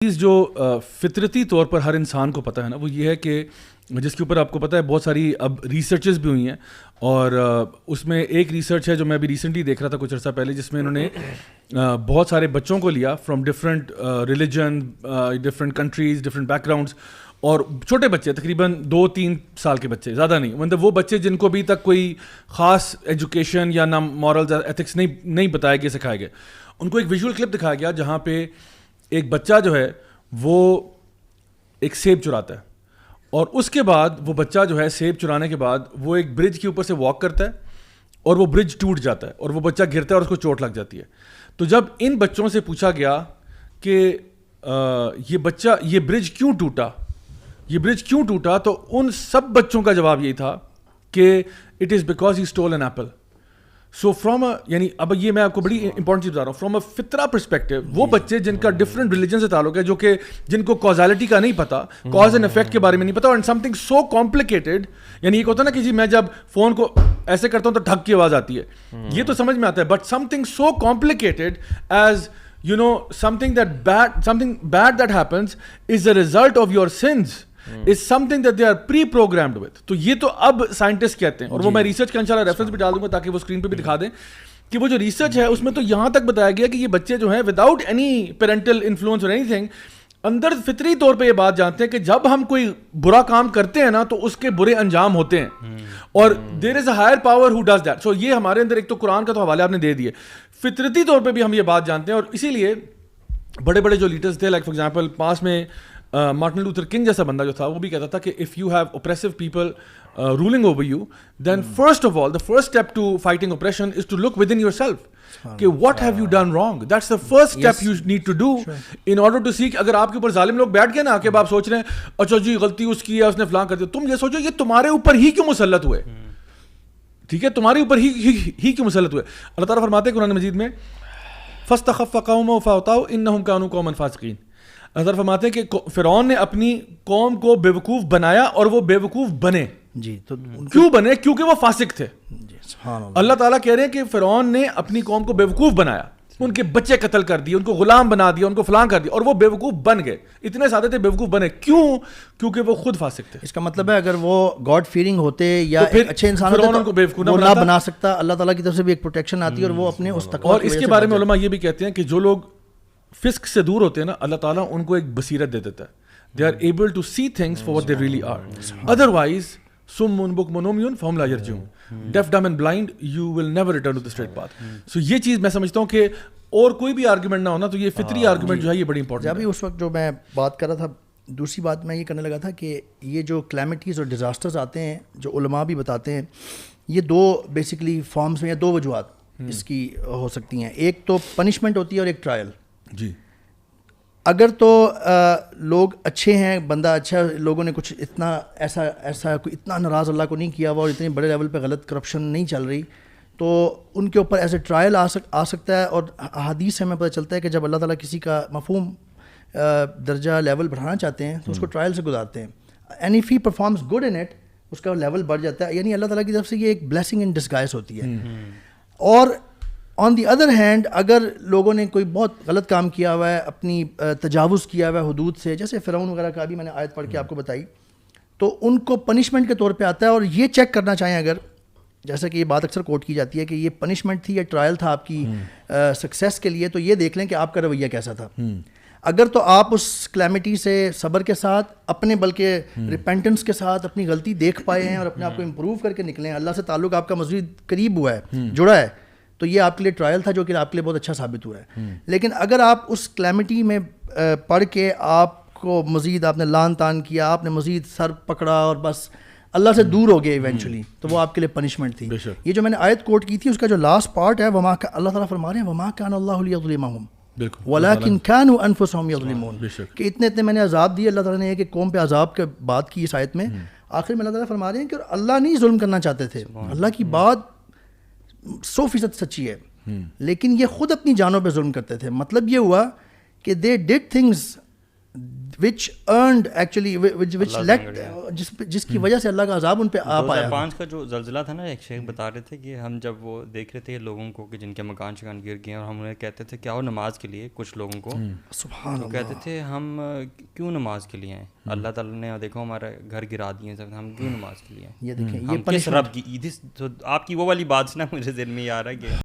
چیز جو فطرتی طور پر ہر انسان کو پتہ ہے نا, وہ یہ ہے کہ جس کے اوپر آپ کو پتہ ہے بہت ساری اب ریسرچز بھی ہوئی ہیں, اور اس میں ایک ریسرچ ہے جو میں ابھی ریسنٹلی دیکھ رہا تھا کچھ عرصہ پہلے, جس میں انہوں نے بہت سارے بچوں کو لیا from different religion, different countries, different back grounds, اور چھوٹے بچے تقریباً 2-3 سال کے بچے, زیادہ نہیں, مطلب وہ بچے جن کو ابھی تک کوئی خاص ایجوکیشن یا نہ مورلز ایتھکس نہیں بتائے گئے, سکھائے گئے. ان کو ایک ویژول کلپ دکھایا گیا جہاں پہ ایک بچہ جو ہے وہ ایک سیب چراتا ہے, اور اس کے بعد وہ بچہ جو ہے سیب چرانے کے بعد وہ ایک برج کے اوپر سے واک کرتا ہے, اور وہ برج ٹوٹ جاتا ہے, اور وہ بچہ گرتا ہے اور اس کو چوٹ لگ جاتی ہے. تو جب ان بچوں سے پوچھا گیا کہ یہ برج کیوں ٹوٹا, تو ان سب بچوں کا جواب یہی تھا کہ it is because he stole an apple. So from یعنی اب یہ میں آپ کو بڑی امپورٹنٹ چیز بتا رہا ہوں, فرام اے فطرہ پرسپیکٹو, وہ بچے جن کا ڈفرینٹ ریلیجن سے تعلق ہے, جو کہ جن کو کازالٹی کا نہیں پتا, کاز اینڈ افیکٹ کے بارے میں نہیں پتا, اور سم تھنگ سو کمپلیکیٹڈ, یعنی ایک ہوتا ہے نا کہ جی میں جب فون کو ایسے کرتا ہوں تو ٹھک کی آواز آتی ہے, یہ تو سمجھ میں آتا ہے, but some thing so complicated as you know something bad that happens is a result of your sins, is something that they are pre-programmed with. تو یہ تو اب سائنٹسٹ کہتے ہیں, اور وہ میں ریسرچ کا انشاءاللہ ریفرنس بھی ڈال دوں گا تاکہ وہ اسکرین پہ بھی دکھا دیں کہ وہ جو ریسرچ ہے اس میں تو یہاں تک بتایا گیا کہ یہ بچے جو ہیں وداؤٹ اینی پیرنٹل انفلوئنس اور اینی تھنگ اندر فطری طور پہ یہ بات جانتے ہیں کہ جب ہم کوئی برا کام کرتے ہیں نا تو اس کے برے انجام ہوتے ہیں, اور there is a higher power ہو ڈز دیٹ. سو یہ ہمارے اندر ایک تو قرآن کا تو حوالے آپ نے دے دیے, فطرتی طور پہ بھی ہم یہ بات جانتے ہیں, اور اسی لیے بڑے بڑے جو لیڈرز تھے, لائک فار ایگزامپل پاس میں مارٹن لوتھر کنگ جیسا بندہ جو تھا, وہ بھی کہتا تھا کہ if you have oppressive people ruling over you, then first of all the first step to fighting oppression is to look within yourself. کہ what have you done wrong? That's the first step you need to do in order to see. اگر آپ کے اوپر ظالم لوگ بیٹھ گئے نا کہ آپ سوچ رہے ہیں اچھا جی غلطی اس کی ہے, اس نے فلاں کر دیا, تم یہ سوچو یہ تمہارے اوپر ہی کیوں مسلط ہوئے, ٹھیک ہے, تمہارے اوپر ہی کیوں مسلط ہوئے. اللہ تعالیٰ فرماتے ہیں قرآن مجید میں فاستخف قومه فأطاعوا إنهم كانوا قوما فاسقين. اللہ تعالیٰ فرماتے ہیں کہ فرعون نے اپنی قوم کو بیوقوف بنایا اور وہ بیوقوف بنے. جی تو کیوں بنے؟ کیونکہ وہ فاسق تھے. اللہ تعالیٰ کہہ رہے ہیں کہ فرعون نے اپنی قوم کو بیوقوف بنایا, ان کے بچے قتل کر دیے, ان کو غلام بنا دیا, ان کو فلاں کر دیا, اور وہ بیوقوف بن گئے. اتنے سادے تھے, بیوقوف بنے. کیوں؟ کیونکہ وہ خود فاسق تھے. اس کا مطلب ہے اگر وہ گاڈ فیئرنگ ہوتے یا اچھے انسان ہوتے تو وہ نہ بنا سکتا. اللہ تعالیٰ کی طرف سے بھی ایک پروٹیکشن آتی ہے, اور وہ اپنے اس تقویٰ. اور اس کے بارے میں علماء یہ بھی کہتے ہیں کہ جو لوگ فسق سے دور ہوتے ہیں نا, اللہ تعالیٰ ان کو ایک بصیرت دے دیتا ہے. They are able to see things for what they really are. Otherwise سم بکم عمی فہم لا یرجعون, deaf dumb and blind, you will never return to the straight path. So یہ چیز میں سمجھتا ہوں کہ اور کوئی بھی آرگومنٹ نہ ہونا, تو یہ فطری آرگومنٹ جو ہے یہ بڑی امپورٹنٹ ہے. ابھی اس وقت جو میں بات کر رہا تھا, دوسری بات میں یہ کرنے لگا تھا کہ یہ جو کلیمٹیز اور ڈیزاسٹرز آتے ہیں, جو علماء بھی بتاتے ہیں, یہ دو بیسکلی فارمز میں یا دو وجوہات اس کی ہو سکتی ہیں. ایک تو پنشمنٹ ہوتی ہے اور ایک ٹرائل. جی اگر تو لوگ اچھے ہیں, بندہ اچھا, لوگوں نے کچھ اتنا ایسا کوئی اتنا ناراض اللہ کو نہیں کیا ہوا, اور اتنے بڑے لیول پہ غلط کرپشن نہیں چل رہی, تو ان کے اوپر ایز اے ٹرائل آ سکتا ہے. اور احادیث سے ہمیں پتہ چلتا ہے کہ جب اللہ تعالیٰ کسی کا مفہوم درجہ لیول بڑھانا چاہتے ہیں تو اس کو ٹرائل سے گزارتے ہیں. And if he performs good in it, اس کا لیول بڑھ جاتا ہے. یعنی اللہ تعالیٰ کی طرف سے یہ ایک بلیسنگ ان ڈسگائز ہوتی ہے. اور آن دی ادر ہینڈ اگر لوگوں نے کوئی بہت غلط کام کیا ہوا ہے, اپنی تجاوز کیا ہوا ہے حدود سے, جیسے فرعون وغیرہ کا بھی میں نے آیت پڑھ کے آپ کو بتائی, تو ان کو پنشمنٹ کے طور پہ آتا ہے. اور یہ چیک کرنا چاہیں اگر, جیسا کہ یہ بات اکثر کوٹ کی جاتی ہے کہ یہ پنشمنٹ تھی یا ٹرائل تھا آپ کی سکسیس کے لیے, تو یہ دیکھ لیں کہ آپ کا رویہ کیسا تھا. اگر تو آپ اس کلیمٹی سے صبر کے ساتھ, اپنے بلکہ ریپینٹنس کے ساتھ اپنی غلطی دیکھ پائے ہیں اور اپنے آپ کو امپروو کر کے نکلیں, اللہ سے تعلق آپ کا مزید قریب ہوا ہے, جڑا ہے, تو یہ آپ کے لیے ٹرائل تھا جو کہ آپ کے لیے بہت اچھا ثابت ہوا ہے. لیکن اگر آپ اس کلیمٹی میں پڑھ کے آپ کو مزید آپ نے لان تان کیا, آپ نے مزید سر پکڑا اور بس اللہ سے دور ہو گئے ایونچولی, تو وہ آپ کے لیے پنشمنٹ تھی. یہ جو میں نے آیت کوٹ کی تھی اس کا جو لاسٹ پارٹ ہے, اللہ تعالیٰ فرما رہے ہیں وما کان اللہ لیظلمہم ولکن کانوا انفسہم یظلمون, کہ اتنے میں نے عذاب دیے. اللہ تعالیٰ نے ایک قوم پہ عذاب کی بات کی اس آیت میں, آخر میں اللہ تعالیٰ فرما رہے ہیں کہ اللہ نہیں ظلم کرنا چاہتے تھے, اللہ کی بات 100% سچی ہے, لیکن یہ خود اپنی جانوں پہ ظلم کرتے تھے. مطلب یہ ہوا کہ دے ڈڈ things which earned actually which led جس کی وجہ سے اللہ کا عذاب ان پہ آ پایا. 2005 کا جو زلزلہ تھا نا, ایک شیخ بتا رہے تھے کہ ہم جب وہ دیکھ رہے تھے لوگوں کو کہ جن کے مکان شکان گر گئے, اور ہم انہیں کہتے تھے کیا ہو نماز کے لیے, کچھ لوگوں کو سبحان تو کہتے تھے ہم کیوں نماز کے لیے ہیں, اللہ تعالیٰ نے دیکھو ہمارا گھر گرا دیے سب, ہم کیوں نماز کے لیے ہیں, یہ دیکھیں ہم کس رب کی. آپ کی وہ والی بات نا مجھے ذہن میں یہ آ رہا ہے کہ